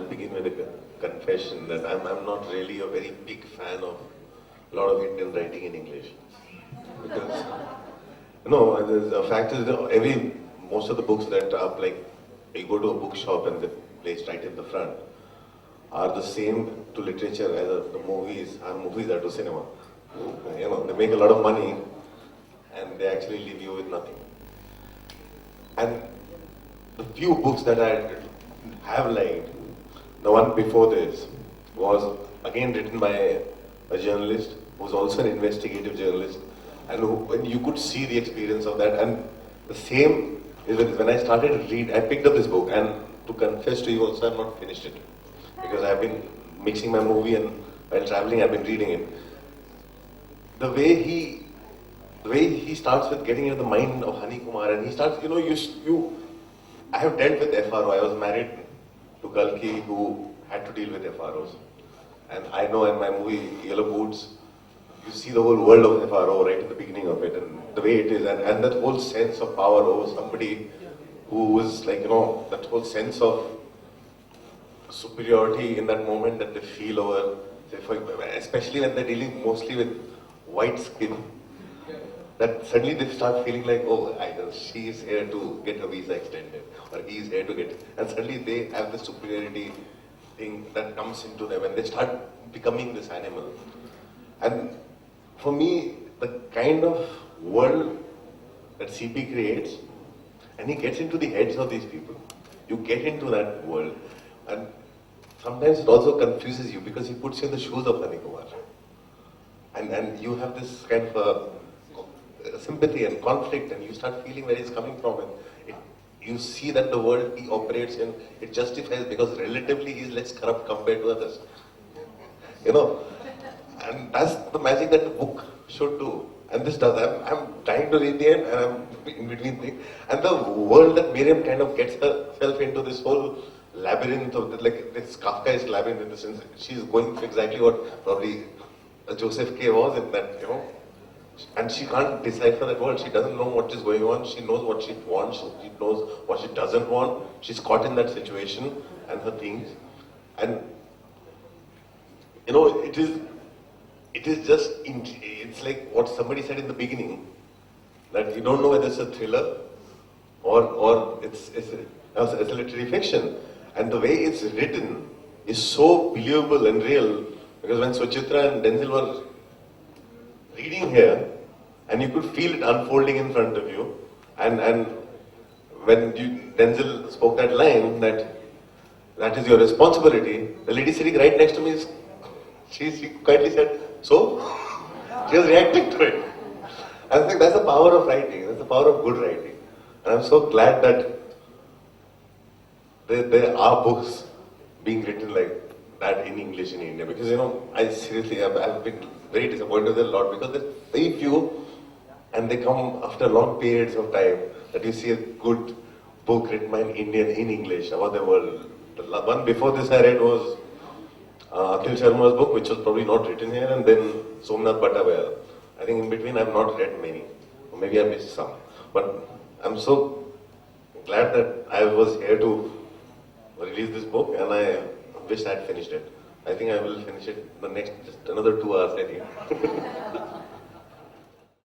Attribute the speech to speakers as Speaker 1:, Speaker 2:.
Speaker 1: I'll begin with a confession that I'm not really a very big fan of a lot of Indian writing in English. Because, the fact is, most of the books that are like, you go to a bookshop and they're placed right in the front, are the same to literature as the movies are to cinema. They make a lot of money and they actually leave you with nothing. And the few books that I have liked, the one before this was again written by a journalist who's also an investigative journalist, and when you could see the experience of that. And the same is when I started to read, I picked up this book, and to confess to you also, I've not finished it because I've been mixing my movie and while traveling I've been reading it. The way he starts with getting into the mind of Hani Kumar, and he starts, I have dealt with FRO. I was married to Kalki who had to deal with FROs. And I know in my movie Yellow Boots, you see the whole world of FRO right in the beginning of it, and the way it is, and that whole sense of power over somebody who is like, that whole sense of superiority in that moment that they feel over, especially when they're dealing mostly with white skin, that suddenly they start feeling like, oh, either she is here to get her visa extended, or he is here to get, and suddenly they have this superiority thing that comes into them, and they start becoming this animal. And for me, the kind of world that CP creates, and he gets into the heads of these people. You get into that world, and sometimes it also confuses you because he puts you in the shoes of Hani Kumar. And you have this kind of sympathy and conflict, and you start feeling where he's coming from. And you see that the world he operates in, it justifies because relatively he's less corrupt compared to others. And that's the magic that the book should do. And this does. I'm trying to read the end, and I'm in between things. And the world that Miriam kind of gets herself into, this whole labyrinth of, like this Kafkaesque labyrinth in the sense, she's going through exactly what probably Joseph K. was in that, and she can't decipher that world. She doesn't know what is going on. She knows what she wants. She knows what she doesn't want. She's caught in that situation and her things. And, it is just, it's like what somebody said in the beginning, that you don't know whether it's a thriller or it's a literary fiction. And the way it's written is so believable and real, because when Suchitra and Denzel were reading here, and you could feel it unfolding in front of you, and when Denzel spoke that line, that is your responsibility, the lady sitting right next to me, she quietly said, so? She was reacting to it. I think that's the power of writing, that's the power of good writing. And I'm so glad that there are books being written like that in English in India, because I seriously, I've been very disappointed with a lot, because there's very few, and they come after long periods of time, that you see a good book written by an Indian in English about the world. The one before this I read was Akhil Sharma's book, which was probably not written here, and then Somnath Bhattacharya. I think in between I've not read many, or maybe I missed some. But I'm so glad that I was here to release this book, and I wish I had finished it. I think I will finish it just another 2 hours, I think.